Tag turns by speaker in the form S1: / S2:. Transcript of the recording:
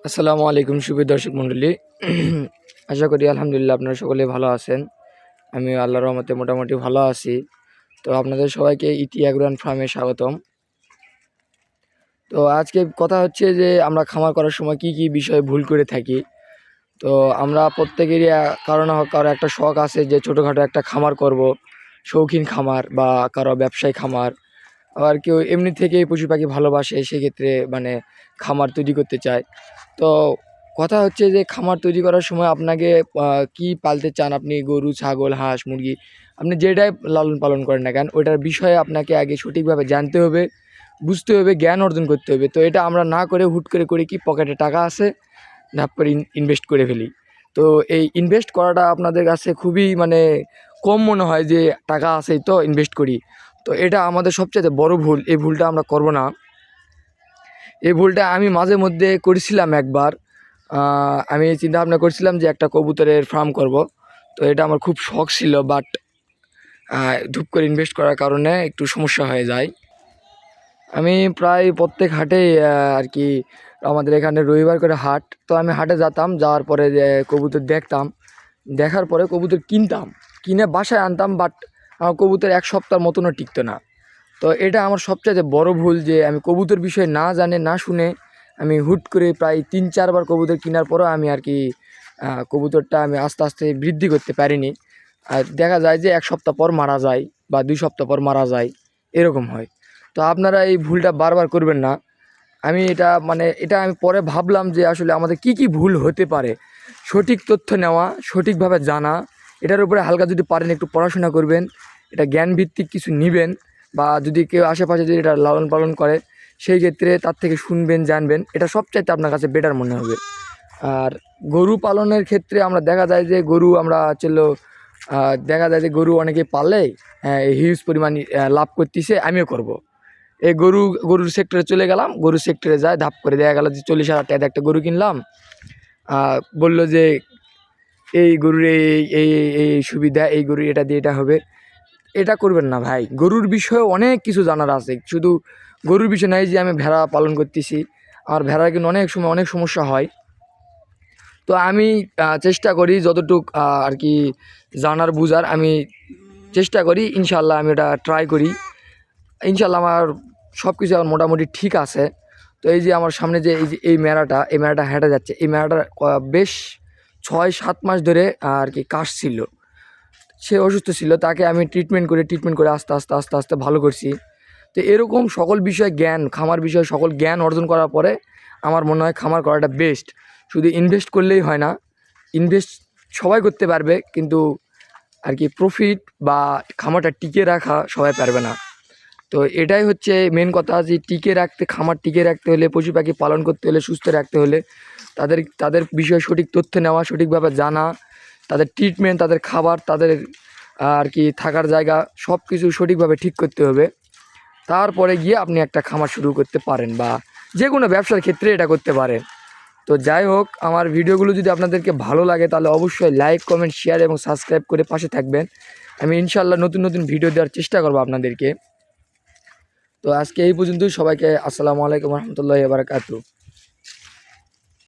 S1: আসসালামু আলাইকুম সুপ্রিয় দর্শক মণ্ডলী। আশা করি আলহামদুলিল্লাহ আপনারা সকলে ভালো আছেন। আমি আল্লাহর রহমতে মোটামুটি ভালো আছি। তো আপনাদের সবাইকে ইতি অ্যাগ্রোয়ান ফার্মে স্বাগতম। তো আজকে কথা হচ্ছে যে আমরা খামার করার সময় কি কি বিষয়ে ভুল করে থাকি। তো আমরা প্রত্যেকেরই কারো না কারো একটা শখ আছে যে ছোটোখাটো একটা খামার করব, শৌখিন খামার বা কারো ব্যবসায়ী খামার। আবার কেউ এমনি থেকেই পশু পাখি ভালোবাসে, সেক্ষেত্রে মানে খামার তৈরি করতে চায়। তো কথা হচ্ছে যে খামার তৈরি করার সময় আপনাকে কি পালতে চান, আপনি গরু, ছাগল, হাঁস, মুরগি, আপনি যেটাই লালন পালন করেন না কেন, ওইটার বিষয়ে আপনাকে আগে সঠিকভাবে জানতে হবে, বুঝতে হবে, জ্ঞান অর্জন করতে হবে। তো এটা আমরা না করে হুট করে করি কি, পকেটে টাকা আছে, ধাপ করে ইনভেস্ট করে ফেলি। তো এই ইনভেস্ট করাটা আপনাদের কাছে খুবই মানে কম মনে হয় যে টাকা আছেই তো ইনভেস্ট করি। তো এটা আমাদের সবচেয়ে বড় ভুল। এই ভুলটা আমরা করব না। এই ভুলটা আমি মাঝে মধ্যে করেছিলাম একবার। আমি চিন্তা ভাবনা করছিলাম যে একটা কবুতরের ফার্ম করব। তো এটা আমার খুব শখ ছিল, বাট ধুপ করে ইনভেস্ট করার কারণে একটু সমস্যা হয়ে যায়। আমি প্রায় প্রত্যেক হাটে আর কি, আমাদের এখানে রবিবার করে হাট, তো আমি হাটে যেতাম, যাওয়ার পরে যে কবুতর দেখতাম, দেখার পরে কবুতর কিনতাম, কিনে বাসায় আনতাম, বাট আমার কবুতর এক সপ্তাহের মতনও টিকতো না। তো এটা আমার সবচেয়ে বড় ভুল যে আমি কবুতর বিষয়ে না জানে না শুনে আমি হুট করে প্রায় 3-4 বার কবুতর কেনার পরও আমি আর কি কবুতরটা আমি আস্তে আস্তে বৃদ্ধি করতে পারিনি। আর দেখা যায় যে 1 সপ্তাহ পর মারা যায় বা 2 সপ্তাহ পর মারা যায়, এরকম হয়। তো আপনারা এই ভুলটা বারবার করবেন না। আমি এটা আমি পরে ভাবলাম যে আসলে আমাদের কি কি ভুল হতে পারে। সঠিক তথ্য নেওয়া, সঠিকভাবে জানা, এটার উপরে হালকা যদি পারেন একটু পড়াশোনা করবেন, এটা জ্ঞানভিত্তিক কিছু নেবেন, বা যদি কেউ আশেপাশে যদি এটা লালন পালন করে সেই ক্ষেত্রে তার থেকে শুনবেন, জানবেন, এটা সবচাইতে আপনার কাছে বেটার মনে হবে। আর গরু পালনের ক্ষেত্রে আমরা দেখা যায় যে গরু আমরা দেখা যায় যে গরু অনেকে পাললে হিউজ পরিমাণ লাভ করতেছে, আমিও করব। এই গরুর সেক্টরে চলে গেলাম, গরুর সেক্টরে যায় ধাপ করে দেখা গেল যে 40,000 টাকাতে একটা গরু কিনলাম। বলল যে এই গরুর এই এই এই সুবিধা, এই গরুর এটা দিয়ে এটা হবে। এটা করবেন না ভাই। গরুর বিষয়ে অনেক কিছু জানার আছে। শুধু গরুর বিষয় নয় যে আমি ভেড়া পালন করতেছি, আমার ভেড়ার কিন্তু অনেক সময় অনেক সমস্যা হয়। তো আমি চেষ্টা করি যতটুক আর কি জানার বুঝার, আমি চেষ্টা করি। ইনশাল্লাহ আমি এটা ট্রাই করি। ইনশাল্লাহ আমার সব কিছু আমার মোটামুটি ঠিক আছে। তো এই যে আমার সামনে যে এই মেলাটা হেঁটে যাচ্ছে, এই মেলাটার বেশ 6-7 মাস ধরে আর কি কাশ ছিল। সে অসুস্থ ছিল, তাকে আমি ট্রিটমেন্ট করে আস্তে আস্তে আস্তে আস্তে ভালো করছি। তো এরকম সকল বিষয়ে জ্ঞান, খামার বিষয়ে সকল জ্ঞান অর্জন করার পরে আমার মনে হয় খামার করাটা বেস্ট। শুধু ইনভেস্ট করলেই হয় না, ইনভেস্ট সবাই করতে পারবে, কিন্তু আর কি প্রফিট বা খামারটা টিকে রাখা সবাই পারবে না। তো এটাই হচ্ছে মেন কথা, যে খামার টিকে রাখতে হলে, পশু পাখি পালন করতে হলে, সুস্থ রাখতে হলে তাদের বিষয়ে সঠিক তথ্য নেওয়া, সঠিকভাবে জানা, তাদের ট্রিটমেন্ট, তাদের খাবার, তাদের আর কি থাকার জায়গা, সব কিছু সঠিকভাবে ঠিক করতে হবে। তারপরে গিয়ে আপনি একটা খামার শুরু করতে পারেন, বা যে কোনো ব্যবসার ক্ষেত্রে এটা করতে পারেন। তো যাই হোক, আমার ভিডিওগুলো যদি আপনাদেরকে ভালো লাগে তাহলে অবশ্যই লাইক, কমেন্ট, শেয়ার এবং সাবস্ক্রাইব করে পাশে থাকবেন। আমি ইনশাল্লাহ নতুন নতুন ভিডিও দেওয়ার চেষ্টা করবো আপনাদেরকে। তো আজকে এই পর্যন্তই। সবাইকে আসসালামু আলাইকুম রহমতুল্লাহি ওয়া বারাকাতুহু।